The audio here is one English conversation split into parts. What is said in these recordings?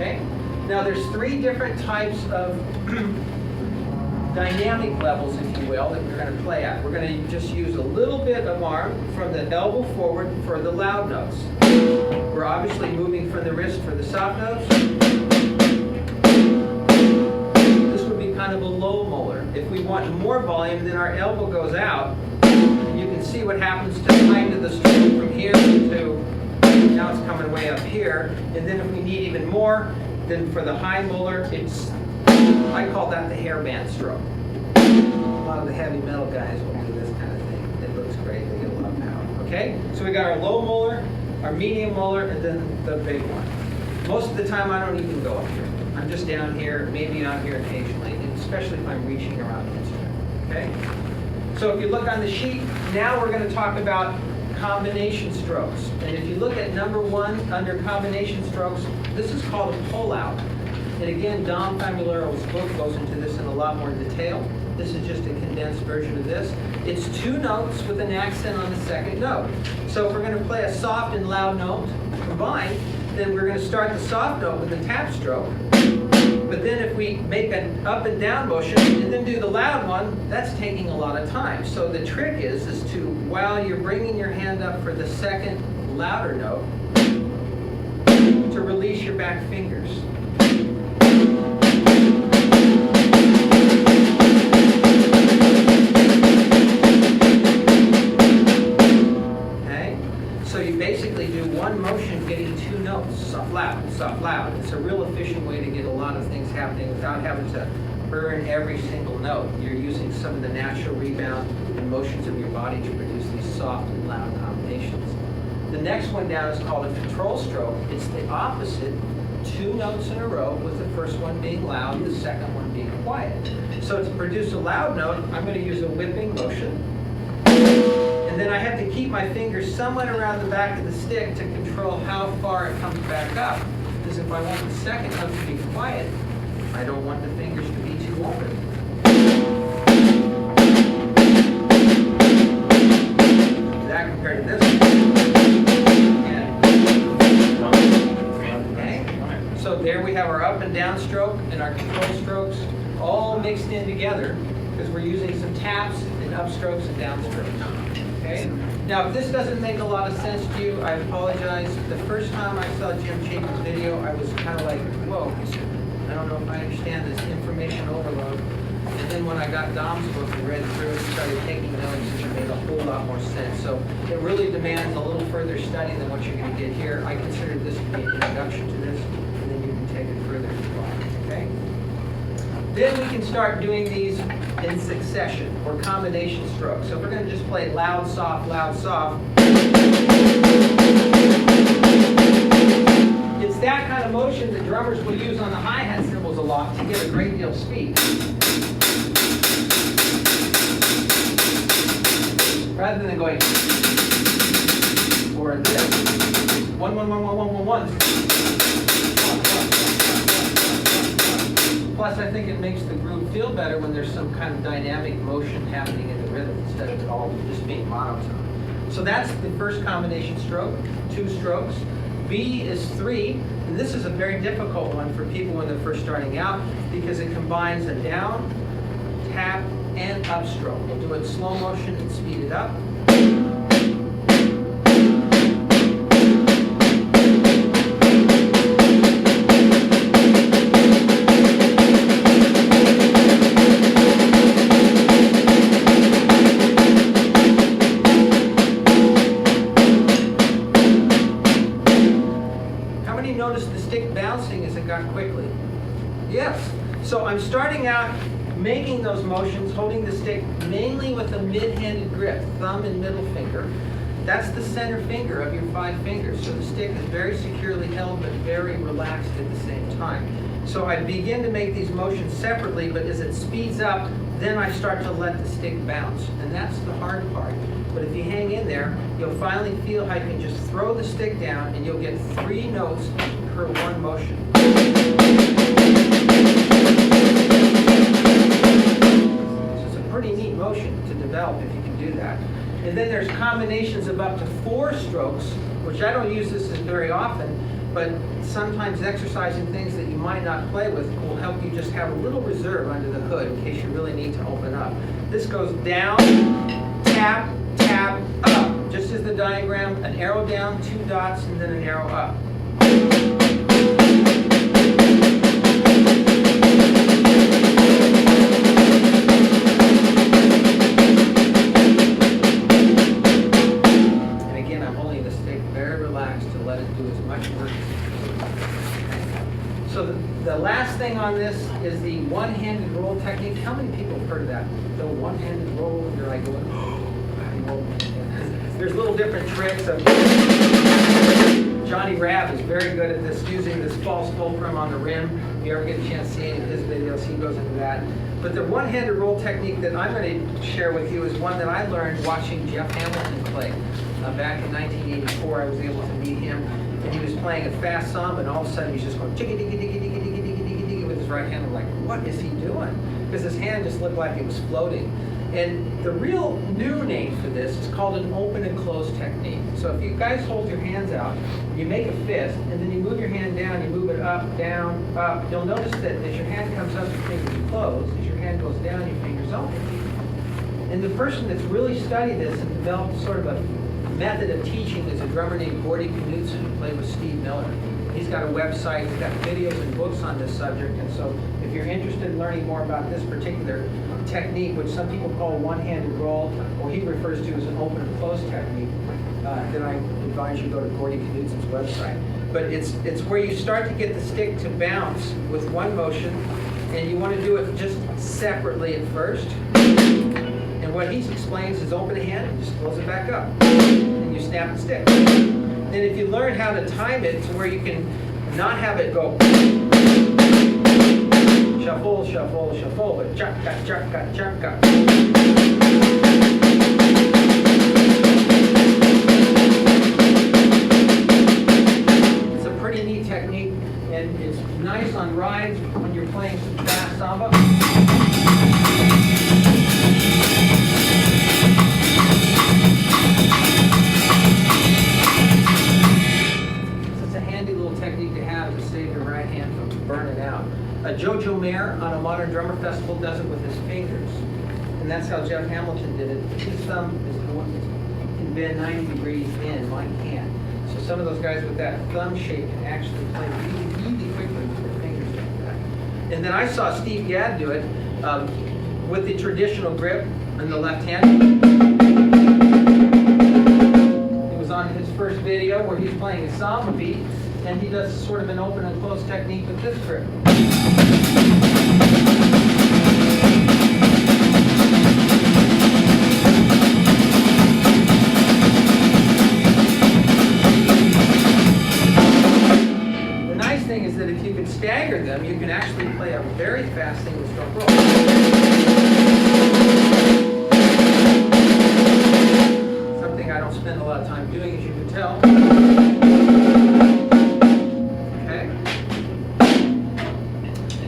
Okay? Now there's three different types of dynamic levels, if you will, that we're going to play at. We're going to just use a little bit of arm from the elbow forward for the loud notes. We're obviously moving from the wrist for the soft notes. This would be kind of a low molar. If we want more volume, then our elbow goes out. And you can see what happens to the height of the string from here to, now it's coming way up here. And then if we need even more, then for the high molar, I call that the hairband stroke. A lot of the heavy metal guys will do this kind of thing. It looks great, they get a lot of power. Okay? So we got our low molar, our medium molar, and then the big one. Most of the time I don't even go up here. I'm just down here, maybe out here occasionally, especially if I'm reaching around the instrument. Okay? So if you look on the sheet, now we're going to talk about combination strokes. And if you look at number 1 under combination strokes, this is called a pull-out. And again, Dom Famulero's book goes into this in a lot more detail. This is just a condensed version of this. It's 2 notes with an accent on the second note. So if we're going to play a soft and loud note combined, then we're going to start the soft note with a tap stroke. But then if we make an up and down motion and then do the loud one, that's taking a lot of time. So the trick is to, while you're bringing your hand up for the second louder note, to release your back fingers. One motion getting 2 notes, soft, loud, soft, loud. It's a real efficient way to get a lot of things happening without having to burn every single note. You're using some of the natural rebound and motions of your body to produce these soft and loud combinations. The next one down is called a control stroke. It's the opposite, 2 notes in a row, with the first one being loud, the second one being quiet. So to produce a loud note, I'm going to use a whipping motion. And then I have to keep my fingers somewhat around the back of the stick to control how far it comes back up. Because if I want the second note to be quiet, I don't want the fingers to be too open. That compared to this one. Okay. So there we have our up and down stroke and our control strokes all mixed in together because we're using some taps and upstrokes and downstrokes. Okay? Now, if this doesn't make a lot of sense to you, I apologize. The first time I saw Jim Chapin's video, I was kind of like, whoa, I don't know if I understand this information overload. And then when I got Dom's book and read through it and started taking notes, it made a whole lot more sense. So it really demands a little further study than what you're going to get here. I consider this to be an introduction to this, and then you can take it further as well. Okay? Then we can start doing these in succession, or combination strokes. So we're going to just play loud, soft, loud, soft. It's that kind of motion that drummers will use on the hi-hat cymbals a lot to get a great deal of speed. Rather than going, or this. 1, 1, 1, 1, 1, 1, 1. Plus, I think it makes the groove feel better when there's some kind of dynamic motion happening in the rhythm instead of it all just being monotone. So that's the first combination stroke, 2 strokes. B is 3, and this is a very difficult one for people when they're first starting out because it combines a down, tap, and upstroke. We'll do it in slow motion and speed it up. Quickly. Yes. So I'm starting out making those motions, holding the stick mainly with a mid-handed grip, thumb and middle finger. That's the center finger of your 5 fingers. So the stick is very securely held but very relaxed at the same time. So I begin to make these motions separately, but as it speeds up, then I start to let the stick bounce. And that's the hard part. But if you hang in there, you'll finally feel how you can just throw the stick down and you'll get 3 notes per 1 motion. So it's a pretty neat motion to develop if you can do that. And then there's combinations of up to 4 strokes, which I don't use this very often, but sometimes exercising things that you might not play with will help you just have a little reserve under the hood in case you really need to open up. This goes down, tap, tap, up. Just as the diagram, an arrow down, 2 dots, and then an arrow up. So the last thing on this is the one-handed roll technique. How many people have heard of that? The one-handed roll, and you're like going, there's little different tricks. Johnny Rabb is very good at this, using this false fulcrum on the rim. If you ever get a chance to see any of his videos, he goes into that. But the one-handed roll technique that I'm going to share with you is one that I learned watching Jeff Hamilton play. Back in 1984, I was able to meet him. And he was playing a fast samba, and all of a sudden he's just going chicka digga digga digga digga digga digga digga with his right hand. I'm like, what is he doing? Because his hand just looked like it was floating. And the real new name for this is called an open and close technique. So if you guys hold your hands out, you make a fist, and then you move your hand down, you move it up, down, up. You'll notice that as your hand comes up, your fingers close. As your hand goes down, your fingers open. And the person that's really studied this and developed sort of a method of teaching is a drummer named Garey Williams, who played with Steve Moeller. He's got a website, he's got videos and books on this subject, and so if you're interested in learning more about this particular technique, which some people call one-handed roll, or he refers to as an open and close technique, then I advise you to go to Garey Williams' website. But it's where you start to get the stick to bounce with one motion, and you want to do it just separately at first. And what he explains is open a hand and just close it back up. And you snap the stick. Then if you learn how to time it to where you can not have it go shuffle, shuffle, shuffle, but chaka, chaka, chaka. It's a pretty neat technique, and it's nice on rides when you're playing some fast samba. Technique to have to save your right hand from burning out. Jojo Mayer on a modern drummer festival does it with his fingers, and that's how Jeff Hamilton did it. His thumb is the one that can bend 90 degrees in, mine can't. So some of those guys with that thumb shape can actually play really quickly with their fingers like that. And then I saw Steve Gadd do it with the traditional grip in the left hand. It was on his first video where he's playing a samba beat, and he does sort of an open and close technique with this grip. The nice thing is that if you can stagger them, you can actually play a very fast single stroke roll. Something I don't spend a lot of time doing, as you can tell.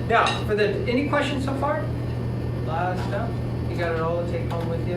Now, any questions so far? A lot of stuff. You got it all to take home with you?